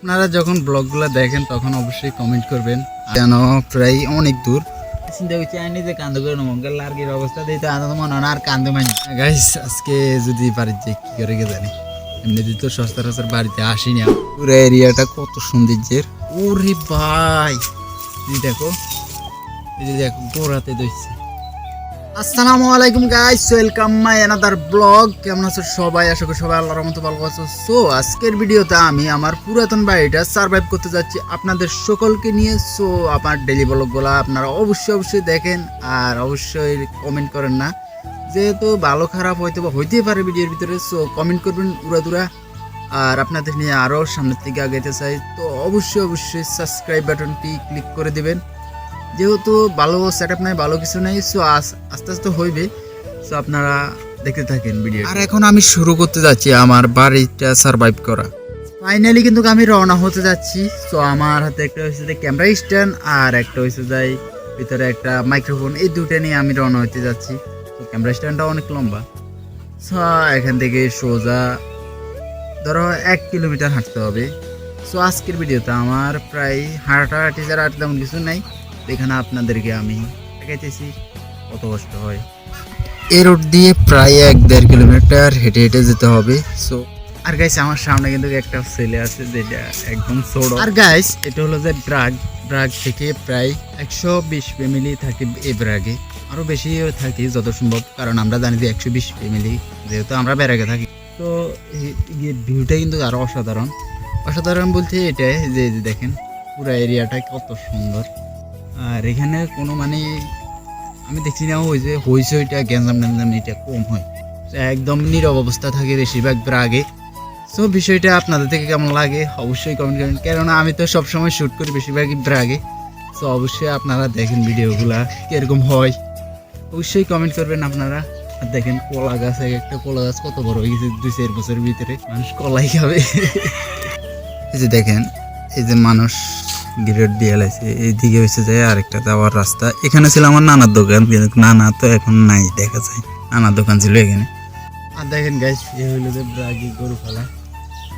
আপনারা যখন ব্লগগুলো দেখেন তখন অবশ্যই কমেন্ট করবেন, যেন প্রায় অনেক দূর চিন্তা করছি আমি নিজে কান্দে করে নেবো লার্গির অবস্থা দিতে আনন্দ মনে হয় আর কান্দে মানি গাইস। আজকে যদি বাড়িতে যে কি করে গে জানি, এমনিতে তো সচরাচর বাড়িতে আসি না। পুরো এরিয়াটা কত সৌন্দর্যের, ওরে ভাই দেখো, এই যে দেখো গোড়াতে দইছে। আসসালামু আলাইকুম guys, welcome my another blog. কেমন আছো সবাই? আশা করি সবাই আল্লাহর রহমতে ভালো আছো। সো আজকের ভিডিওতে আমি আমার পুরাতন বাড়িটা সারভাইভ করতে যাচ্ছি আপনাদের সকলকে নিয়ে। সো আমার ডেইলি ব্লগগুলো আপনারা অবশ্যই দেখেন আর অবশ্যই কমেন্ট করেন না, যেহেতু ভালো খারাপ হয়তো বা হইতেই পারে ভিডিওর ভিতরে। সো কমেন্ট করবেন উড়াদুরা, আর আপনাদের নিয়ে আরও সামনের দিকে আগাইতে চাই তো অবশ্যই সাবস্ক্রাইব বাটনটি ক্লিক করে দেবেন। যেহেতু ভালো সেটআপ নাই, ভালো কিছু নাই, সো আস্তে আস্তে হইবে। সো আপনারা দেখতে থাকেন ভিডিও। আর এখন আমি শুরু করতে যাচ্ছি আমার বাড়িটা সারভাইভ করা। ফাইনালি কিন্তু আমি রওনা হতে যাচ্ছি। সো আমার হাতে একটা হচ্ছে ক্যামেরা স্ট্যান্ড আর একটা হচ্ছে যাই ভিতরে একটা মাইক্রোফোন, এই দুটো নিয়ে আমি রওনা হতে যাচ্ছি। তো ক্যামেরা স্ট্যান্ডটা অনেক লম্বা। সো এখান থেকে সোজা ধরো 1 কিলোমিটার হাঁটতে হবে। সো আজকের ভিডিওতে আমার প্রায় হাঁটাহাঁটি যারা আর তেমন কিছু নাই, এখানে আপনাদেরকে আমি দেখাইতেছি কত কষ্ট হয়। এই রোড দিয়ে প্রায় 1-1.5 কিলোমিটার হেঁটে হেঁটে যেতে হবে। সো আর গাইস আমার সামনে কিন্তু একটা ছেলে আছে যেটা একদম ছোট। আর গাইস এটা হলো যে ব্রাগ থেকে প্রায় 120 ফ্যামিলি থাকে এই ব্রাগে, আরো বেশি থাকি যত সম্ভব, কারণ আমরা জানি যে 120 ফ্যামিলি যেহেতু আমরা ব্রাগে থাকি। তো এই ভিউটা কিন্তু আরো অসাধারণ বলতে এটাই যে দেখেন পুরো এরিয়াটা কত সুন্দর। আর এখানে কোনো মানে আমি দেখছি না ওই যে হইচইটা গ্যাঞ্জাম এটা কম হয়, একদম নীরব অবস্থা থাকে বেশিরভাগ ব্রাগে। সো বিষয়টা আপনাদের থেকে কেমন লাগে অবশ্যই কমেন্ট করেন, কেননা আমি তো সবসময় শ্যুট করি বেশিরভাগই ব্রাগে। সো অবশ্যই আপনারা দেখেন ভিডিওগুলা কীরকম হয়, অবশ্যই কমেন্ট করবেন আপনারা। আর দেখেন কলা গাছ, একটা কলা গাছ কত বড় হয়ে গেছে 2-4 বছরের ভিতরে, মানুষ কলাই খাবে। এই যে দেখেন, এই যে মানুষ গ্রেড দিয়ে লাইছে, এইদিকে হয়েছে যে আরেকটা যাওয়ার রাস্তা। এখানে ছিল আমার নানার দোকান, কিন্তু নানা তো এখন নাই, দেখা যায় নানার দোকান ছিল এখানে। আর দেখেন গাইস, এ হইলো যে ব্রাগি গরু ফালা,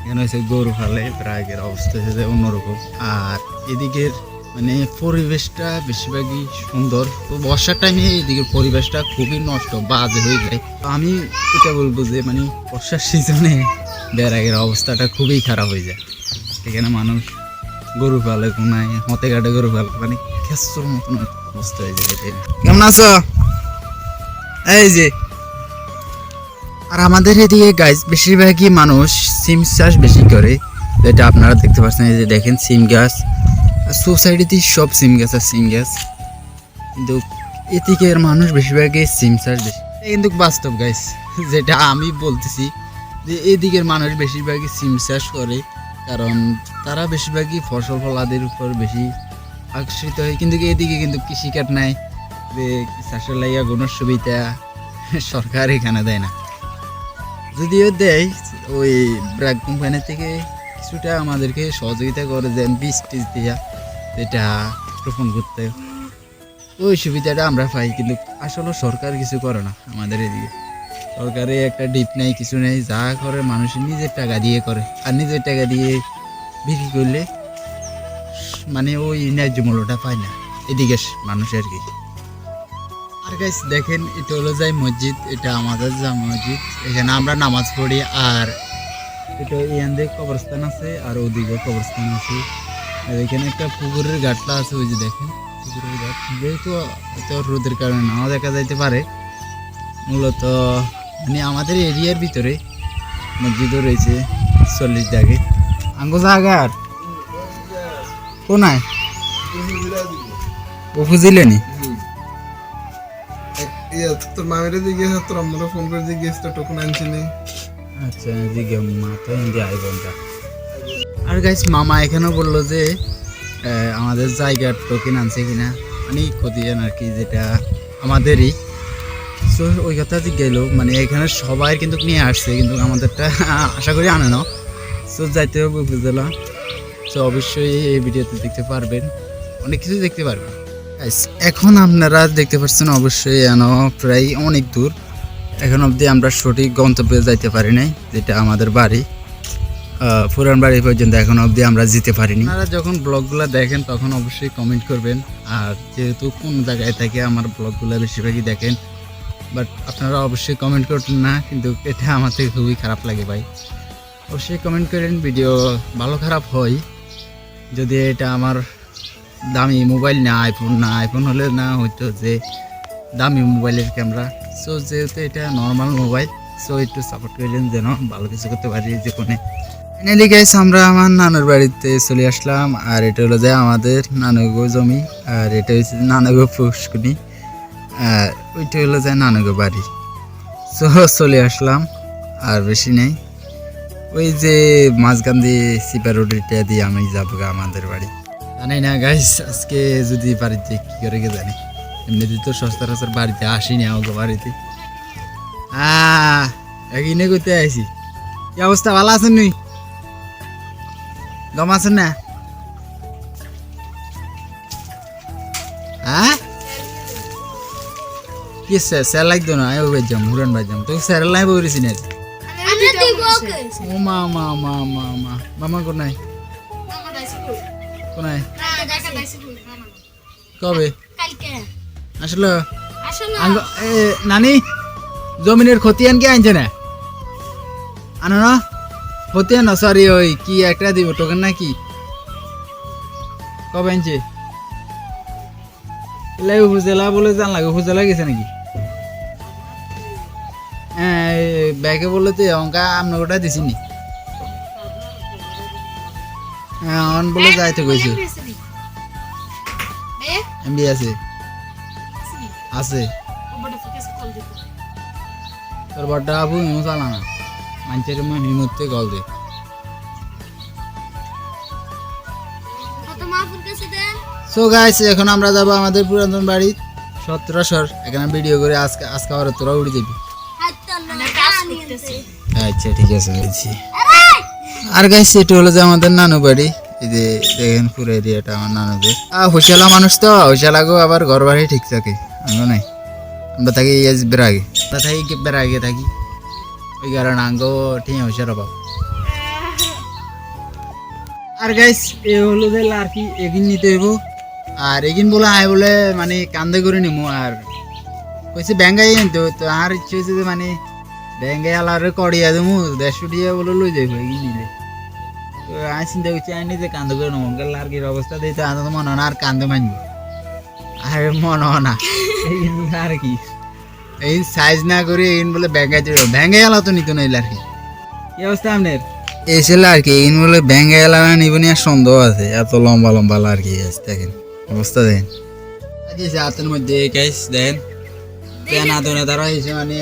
এখানে হচ্ছে গরু ফালে। ব্রাগের অবস্থা হচ্ছে অন্যরকম। আর এদিকের মানে পরিবেশটা বেশিরভাগই সুন্দর। তো বর্ষার টাইমে এদিকের পরিবেশটা খুবই নষ্ট, বাজে হয়ে যায়। তো আমি এটা বলবো যে মানে বর্ষার সিজনে ব্রাগের অবস্থাটা খুবই খারাপ হয়ে যায়। এখানে মানুষ গরু পালে কোনায় হতে কাটে গরু পালে, মানে খেসর মতন অবস্থা হয়ে যায়। কেমন আছো? এই যে আর আমাদের এদিকে গাছ বেশিরভাগই মানুষ সিম চাষ বেশি করে, যেটা আপনারা দেখতে পাচ্ছেন। এই যে দেখেন সিম গাছ, সোসাইটিতে সব সিম গাছ আর সিম গাছ, কিন্তু এদিকের মানুষ বেশিরভাগই সিম চাষ বেশি। কিন্তু বাস্তব গাছ যেটা আমি বলতেছি, যে এদিকের মানুষ বেশিরভাগই সিম চাষ করে, কারণ তারা বেশিরভাগই ফসল ফলাদের উপর বেশি আকর্ষিত হয়। কিন্তু এদিকে কিন্তু কৃষিকাজ নাই, যে চাষের লাইয়া কোনো সুবিধা সরকার এখানে দেয় না। যদিও দেয় ওই ব্র্যাক কোম্পানি থেকে কিছুটা আমাদেরকে সহযোগিতা করে দেন বীজ টিজ দিয়া, যেটা রোপণ করতে, ওই সুবিধাটা আমরা পাই। কিন্তু আসলে সরকার কিছু করে না আমাদের এদিকে। সরকারে একটা ডিপ নেই, কিছু নেই, যা করে মানুষ নিজের টাকা দিয়ে করে। আর নিজের টাকা দিয়ে বিক্রি করলে মানে ওই ন্যায্য মূল্যটা পায় না এদিকে মানুষ আর কি। আর গাইস দেখেন, এটা হলো যাই মসজিদ, এটা আমাদের জামা মসজিদ, এখানে আমরা নামাজ পড়ি। আর এটা এখান কবরস্থান আছে, আর ওদিকে কবরস্থান আছে। আর এখানে একটা পুকুরের ঘাটটা আছে, ওই যে দেখেন পুকুরের ঘাট। যেহেতু রোদের কারণে নাও দেখা যাইতে পারে, মূলত মানে আমাদের এরিয়ার ভিতরে মসজিদও রয়েছে 40 জায়গায়। আঙ্গো জাগার কোনায় বুঝিলেনি তোর মামের দিকে তোর আমরা ফোন করে জিজ্ঞেস তো টোকন আনছিনি। আচ্ছা জিজ্ঞে মাথা হিন্দি আই বন্ধা। আর গাইস মামা এখানেও বললো যে আমাদের জায়গার টোকেন আনছে কিনা, মানে ক্ষতিজান আর কি, যেটা আমাদেরই। সো ওই কথা জিজ্ঞেলো, মানে এখানে সবাই কিন্তু নিয়ে আসছে, কিন্তু আমাদেরটা আশা করি আনে না। সো যাইতে হবে উপজেলা। সো অবশ্যই এই ভিডিওতে দেখতে পারবেন, অনেক কিছু দেখতে পারবেন। এখন আপনারা দেখতে পাচ্ছেন অবশ্যই প্রায় অনেক দূর, এখন অবধি আমরা সঠিক গন্তব্যে যাইতে পারি নাই, যেটা আমাদের বাড়ি। পুরান বাড়ি পর্যন্ত এখন অবধি আমরা যেতে পারিনি। আপনারা যখন ব্লগগুলো দেখেন তখন অবশ্যই কমেন্ট করবেন। আর যেহেতু কোন জায়গায় থেকে আমার ব্লগগুলো বেশিরভাগই দেখেন, বাট আপনারা অবশ্যই কমেন্ট করতেন না, কিন্তু এটা আমার থেকে খুবই খারাপ লাগে ভাই। অবশ্যই কমেন্ট করেন, ভিডিও ভালো খারাপ হয়। যদি এটা আমার দামি মোবাইল না, আইফোন হলে না হয়তো যে দামি মোবাইলের ক্যামেরা। সো যেহেতু এটা নর্মাল মোবাইল, সো একটু সাপোর্ট করলেন যেন ভালো কিছু করতে পারি যে কোনো। ফাইনালি গাইস আমরা আমার নানুর বাড়িতে চলে আসলাম। আর এটা হলো যে আমাদের নানুগো জমি, আর এটা হচ্ছে নানুগো পুষ্কুনি, আর ওইটা হলো যে নানুগো বাড়ি। সো চলে আসলাম, আর বেশি নেই। ওই যে মাঝখান দিয়ে সিপা রোডটা দিয়ে আমি যাবো আমাদের বাড়ি। জানি না গাইস আজকে যদি বাড়িতে কি করে কে জানি, এমনিতে তো সচরাচর বাড়িতে আসিনি আমাকে বাড়িতে। এখানে করতে আইসি। কি অবস্থা, ভালো আছেন নি? গম আছেন না? হ্যাঁ কি স্যার লাগতো না? আয় বাজাম হুরান বাজাম তো স্যার লাই বলেছি না। ও মা মা মা মা মা মামা কোনায় কোনায় কবে আসলো? নানি জমিনের খতিয়ান কি আনছে না? আনো না খতিয়ান না, সরি ওই কি একটা দিব টোকেন নাকি কবে আনছে? উপজেলা বলে জানলাগে, উপজেলা গেছে নাকি? হ্যাঁ ব্যাগে বললে তো অঙ্কা আপনার ওটা দিছিনি। হ্যাঁ অন বলে যাইতে কইছে। এমবি আছে আছে তোর বড়টা আপু হিমু চালা না, মানুষের হিমুতে গল দে। সো গাইস এখন আমরা যাবো আমাদের পুরাতন বাড়ি সত্তরাশর। এখানে ভিডিও করে আজকে আবার তোরা উড়ে যাবি। আচ্ছা ঠিক আছে বলছি। আর গাইস এটা হলো যে আমাদের নানু বাড়ি। এই যে দেখেন পুরো এরিয়াটা আমার নানুদের। হুশালা মানুষ তো, হুশালাগো আবার ঘর বাড়ি ঠিক থাকে। আমরা নাই, আমরা থাকি বেড়াগে, আমরা থাকি বেড়াগে থাকি, ওই কারণে আঙ্গো ঠিক হুশার অভাব। আর গাইস এ হলো যে লার্কি এগিন নিতে হইব। আর এগিন বলে আয় বলে মানে কান্দে করে নিমু। আর কইছে ব্যাঙ্গাই আনতো, তো আর ইচ্ছে হয়েছে যে মানে ব্যাঙ্গাই আলারে কড়িয়া দেবো 150 টাকা বলে লই যাইব এগিন নিলে। তো আমি চিন্তা করছি আইনি যে কান্দে করে নেবো, লার্কির অবস্থা দিতে আনন্দ তো মনে হয় না আর কান্দে মানবো। আর মনে হয় না এগিন আর কি এই সাইজ না করে এগিন বলে ব্যাঙ্গাই দেবো, ব্যাঙ্গাই আলা তো নিত না এই লার্কি। কি অবস্থা আপনার? এসে লার্কি এগিন বলে ব্যাঙ্গাই আলা নিব নিয়ে সন্দেহ আছে, এত লম্বা লম্বা লার্কি আছে। দেখেন অবস্থা দেখেন হাতের মধ্যে গাইস দেখেন পেন আদনে তারা এসে মানে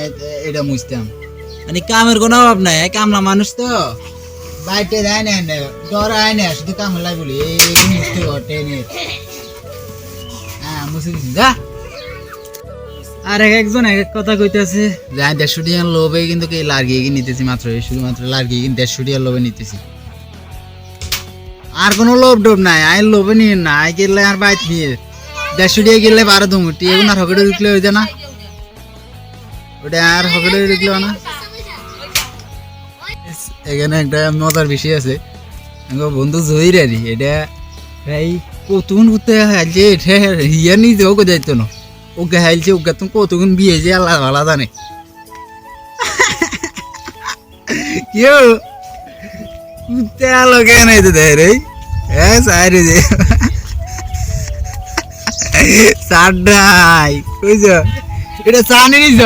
এটা মুছতাম, মানে কামের কোনো অভাব নাই। কামলা মানুষ তো বাইটে দেয় না, ডর আয় না, শুধু কাম লাই বলি এই মুছতে ঘটে নে। হ্যাঁ মুছে দিচ্ছি যা। আর একজন এক কথা কইতেছে যাই 150 টাকার লোভে কিন্তু কে লার্গিয়ে নিতেছি, মাত্র শুধুমাত্র লার্গিয়ে কিন্তু 150 টাকার লোভে নিতেছি। আর কোনো লোভ ডোভ নাই, আই লোভে নিয়ে না আই গেলে আর বাইত নিয়ে 150 টাকা গেলে 12 দুমুটি এখন আর হকেটে ঢুকলে হইতে না, ওটা আর হকেটে ঢুকলেও না। এখানে একটা মজার বিষয় আছে, বন্ধু জহিরারি এটা প্রায় কতক্ষণ ঘুরতে হাইলছে, এটা ইয়া নিজে ওকে যাইতো না, ওকে হাইলছে ওকে তুমি কতক্ষণ বিয়ে যে আল্লাহ ভালো জানে। কেউ ঘুরতে আলো কেন হইতে দেয় রে? হ্যাঁ সাইরে যে সাড্ডাই কইছ এটা চানি নিছ।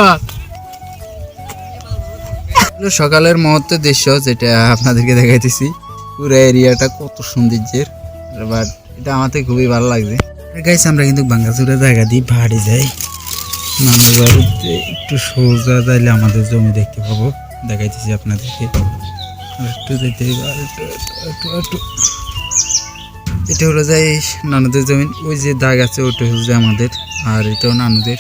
সকালের মুহূর্তের দৃশ্য যেটা আপনাদেরকে দেখাইতেছি, পুরো এরিয়াটা কত সৌন্দর্যের, বাট এটা আমাদের খুবই ভালো লাগছে। গাইস আমরা কিন্তু বাঙ্গাচুরা জায়গা দিয়ে ভাড়ি যাই নানুর বাড়িতে, একটু সোজা যাইলে আমাদের জমি দেখতে পাবো, দেখাইতেছি আপনাদেরকে। একটু যেতে একটু এটা হলো যাই নানুদের জমি, ওই যে দাগ আছে ওটা হচ্ছে আমাদের, আর এটাও নানুদের।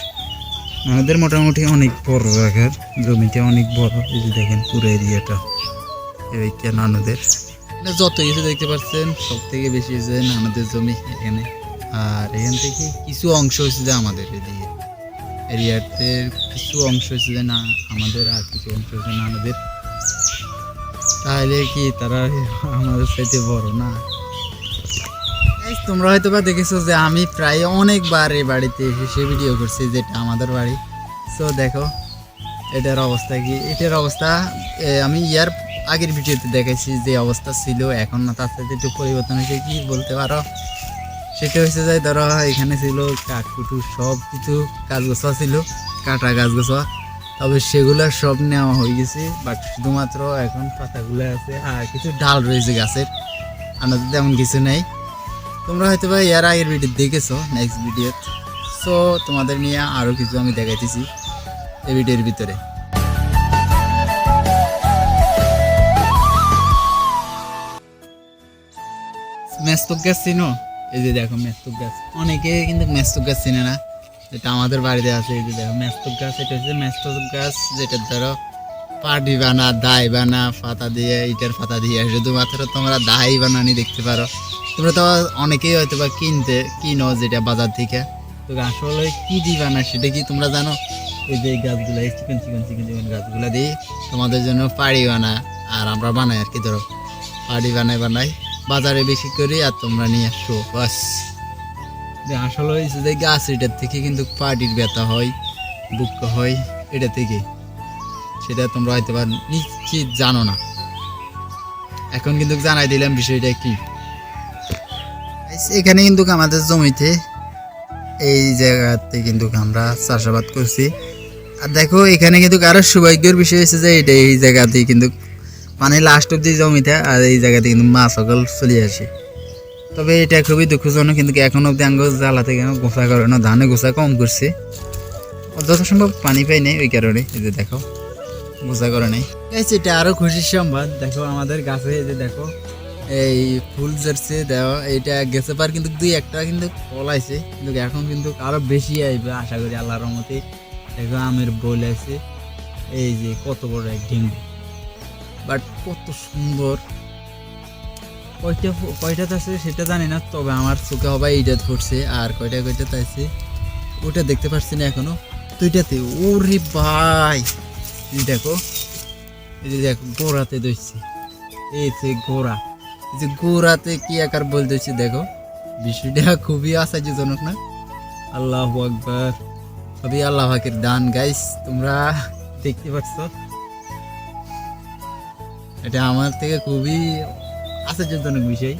আমাদের মোটামুটি অনেক বড় জায়গার জমিটা, অনেক বড়। এই যে দেখেন পুরো এরিয়াটা এইটা নানুদের। যত কিছু দেখতে পাচ্ছেন সব থেকে বেশি হচ্ছে নানুদের জমি এখানে। আর এখান থেকে কিছু অংশ হচ্ছে যে আমাদের এদিকে এরিয়াতে, কিছু অংশ হচ্ছে যে না আমাদের, আর কিছু অংশ হচ্ছে নানুদের। তাহলে কি তারা আমাদের সাথে বড় না? Guys, তোমরা হয়তো বা দেখেছো যে আমি প্রায় অনেকবার এই বাড়িতে এসে ভিডিও করছি, যেটা আমাদের বাড়ি। সো দেখো এটার অবস্থা কি। এটার অবস্থা আমি ইয়ার আগের ভিডিওতে দেখাইছি যে অবস্থা ছিল, এখন না তার সাথে একটু পরিবর্তন হয়েছে। কি বলতে পারো, সেটা হয়েছে যে ধরো এখানে ছিল কাঠকুটু সব কিছু, গাছ গোছা ছিল, কাটা গাছ গোছা, তবে সেগুলো সব নেওয়া হয়ে গেছে। বাট শুধুমাত্র এখন পাতাগুলো আছে আর কিছু ডাল রয়েছে গাছের, আর তেমন কিছু নেই। তোমরা হয়তো বা এর আগের ভিডিও দেখেছো, নেক্সট ভিডিও। সো তোমাদের নিয়ে আরও কিছু আমি দেখাইতেছি এই ভিডিওর ভিতরে। মেস্তক গাছ চিনো? এই যে দেখো মেস্তক গাছ, অনেকে কিন্তু মেস্তক গাছ চিনে না, যেটা আমাদের বাড়িতে আছে। এই যে দেখো মেস্তক গাছ, এটা হচ্ছে মেস্তক গাছ, যেটা ধরো পাটি বানা, দাই বানা, পাতা দিয়ে, ইটের পাতা দিয়ে, শুধুমাত্র তোমরা দাই বানানি দেখতে পারো। তোমরা তো অনেকেই হয়তো বা কিনো যেটা বাজার থেকে, তো আসলে কি দিয়ে বানায় সেটা কি তোমরা জানো? ওই যে গাছগুলো, চিকন চিকন চিকন চিকন গাছগুলো দিয়ে তোমাদের জন্য পাড়ি বানায়, আর আমরা বানাই আর কি, ধরো পাড়ি বানাই বাজারে বেশি করি, আর তোমরা নিয়ে আসো বাস। আসলে হয়েছে যে গাছ, এটার থেকে কিন্তু পাটির ব্যথা হয়, বুক হয় এটা থেকে, সেটা তোমরা হয়তো বা নিশ্চিত জানো না। এখন কিন্তু জানাই দিলাম বিষয়টা কি। এখানে কিন্তু আমাদের জমিতে এই জায়গাতে কিন্তু আমরা চাষাবাদ করছি। আর দেখো এখানে কিন্তু আরো সৌভাগ্যের বিষয় হচ্ছে যে এটা এই জায়গাতেই কিন্তু মানে লাস্ট অব্দি জমিতে, আর এই জায়গাতে কিন্তু মাছ সকল চলে আসে। তবে এটা খুবই দুঃখজনক, কিন্তু এখন অব্দি আঙ্গ জ্বালা থেকে গোসা করে না, ধানে গোসা কম করছে, যত সম্ভব পানি পাই নাই, ওই কারণে এই যে দেখো গোসা করে নাই। এটা আরো খুশির সংবাদ, দেখো আমাদের গাছে এই যে দেখো এই ফুল ঝরছে, দেওয়া এইটা গেছে পার কিন্তু দুই একটা কিন্তু ফল আইছে, কিন্তু এখন কিন্তু আরো বেশি আইবে আশা করি আল্লাহর রহমতে। দেখো আমের বল আছে, এই যে কত বড় এক ডেঙ্গু, বাট কত সুন্দর। কয়টা আছে সেটা জানি না, তবে আমার চোখে হবাই এইটা ধরছে, আর কয়টা আছে ওটা দেখতে পাচ্ছি না এখনো, দুইটাতে। ওরে ভাই দেখো, এই যে দেখো গোড়াতে ধরছে, এই যে গোড়া, এই যে গোড়াতে কি আকার বলতেছি দেখো, বিষয়টা খুবই আশ্চর্যজনক না? আল্লাহু আকবার, সবই আল্লাহ পাকের দান। গাইস তোমরা দেখতে পাচ্ছ, এটা আমার থেকে খুবই আশ্চর্যজনক বিষয়।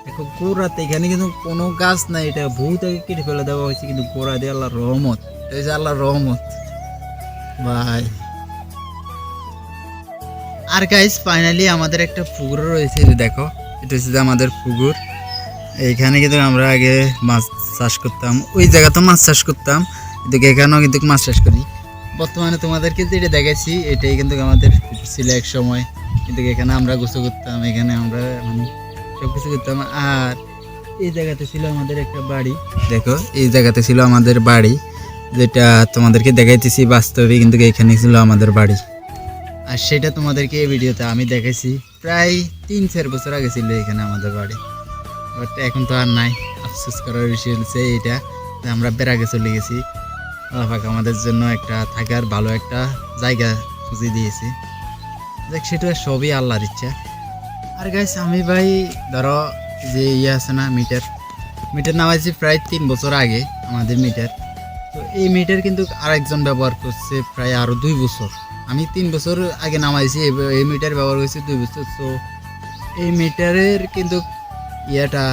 দেখো গোড়াতে, এখানে কিন্তু কোনো গাছ নাই, এটা ভূ থেকে কেটে ফেলে দেওয়া হয়েছে, কিন্তু গোড়া দিয়ে আল্লাহর রহমত, এটা হচ্ছে আল্লাহর রহমত ভাই। আর গাইস ফাইনালি আমাদের একটা পুকুর রয়েছে, দেখো এটা হচ্ছে আমাদের পুকুর। এইখানে কিন্তু আমরা আগে মাছ চাষ করতাম, ওই জায়গাতে মাছ চাষ করতাম, কিন্তু এখানেও কিন্তু মাছ চাষ করি। বর্তমানে তোমাদেরকে যেটা দেখাচ্ছি এটাই কিন্তু আমাদের পুকুর ছিল এক সময়, কিন্তু এখানে আমরা গোসল করতাম, এখানে আমরা মানে সব কিছু করতাম। আর এই জায়গাতে ছিল আমাদের একটা বাড়ি, দেখো এই জায়গাতে ছিল আমাদের বাড়ি, যেটা তোমাদেরকে দেখাইতেছি বাস্তবে, কিন্তু এখানে ছিল আমাদের বাড়ি। আর সেটা তোমাদেরকে এই ভিডিওতে আমি দেখাইছি, প্রায় 3-4 বছর আগে ছিল এখানে আমাদের বাড়ি, বাট এখন তো আর নাই। আফসোস করার বিষয় হচ্ছে এইটা যে আমরা বেড়াকে চলে গেছি, আল্লাহ পাক আমাদের জন্য একটা থাকার ভালো একটা জায়গা খুঁজে দিয়েছি। দেখ সেটা সবই আল্লাহর ইচ্ছা। আর গাইস আমি ভাই ধরো যে আছে না মিটার নামাইছি প্রায় 3 বছর আগে আমাদের মিটার, তো এই মিটার কিন্তু আরেকজন ব্যবহার করছে প্রায় আরও 2 বছর। আমি 3 বছর আগে নামাইছি, এই মিটার ব্যবহার করেছি 2 বছর। তো এই মিটারের কিন্তু ইয়েটা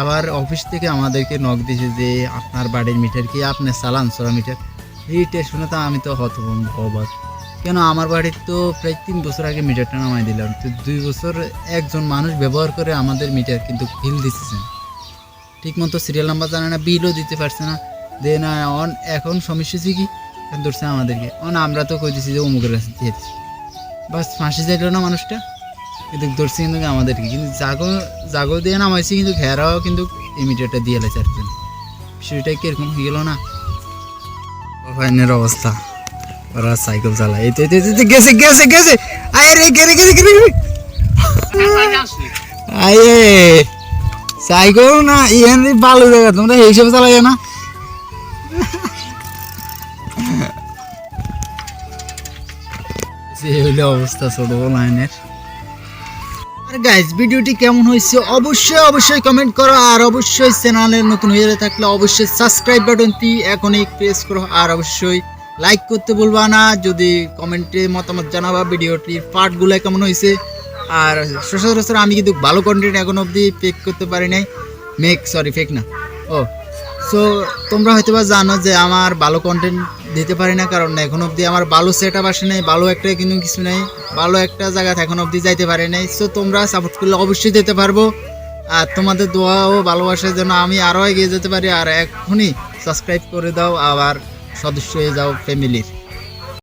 আবার অফিস থেকে আমাদেরকে নক দিয়েছে যে আপনার বাড়ির মিটার কি আপনি চালান সোরা মিটার। এইটা শুনে তো আমি তো হতভম্ব অবাক, কেন আমার বাড়ির তো প্রায় 3 বছর আগে মিটারটা নামাই দিলাম, তো 2 বছর একজন মানুষ ব্যবহার করে আমাদের মিটার কিন্তু বিল দিতেছেন, ঠিক মতো সিরিয়াল নাম্বার জানে না, বিলও দিতে পারছে না। দে না এখন সমস্যা কি ধরছে আমাদেরকে, আমরা তো কই দিছি যে অমুকের কাছে দিয়ে দিচ্ছি, বাস ফাঁসি যাইল না মানুষটা, কিন্তু ধরছে কিন্তু আমাদেরকে, কিন্তু জাগো দিয়ে নামাইছি, কিন্তু ঘেরাও কিন্তু এই মিটারটা দিয়ে লাইছে আর কি। বিষয়টা কিরকম হয়ে গেল না? ফাইনের অবস্থা, ওরা সাইকেল চালায়, এই তো গেছে গেছে গেছে, আয় রে গেরে গেরে গেরে আয়ে সাইকেল না ইহান ভালো জায়গা, তোমরা এইসব চালাই না। এই হলো অবস্থা ছোট লাইনের। আর গাইস ভিডিওটি কেমন হয়েছে অবশ্যই কমেন্ট করো, আর অবশ্যই চ্যানেলে নতুন হয়ে থাকলে অবশ্যই সাবস্ক্রাইব বাটনটি এখনই প্রেস করো, আর অবশ্যই লাইক করতে ভুলবা না। যদি কমেন্টে মতামত জানাবা ভিডিওটির পার্টগুলো কেমন হয়েছে। আর সচরাচর আমি কিন্তু ভালো কন্টেন্ট এখন অবধি ফেক করতে পারি নাই, ফেক না সো তোমরা হয়তো বা জানো যে আমার ভালো কন্টেন্ট দিতে পারি না, কারণ এখন অবধি আমার ভালো সেট আপ আসে নাই, ভালো একটা কিন্তু কিছু নেই, ভালো একটা জায়গাতে এখন অবধি যাইতে পারি নাই। সো তোমরা সাপোর্ট করলে অবশ্যই যেতে পারবো, আর তোমাদের দোয়া ও ভালোবাসার জন্য আমি আরও এগিয়ে যেতে পারি। আর এখনই সাবস্ক্রাইব করে দাও, আবার সদস্য হয়ে যাও ফ্যামিলির।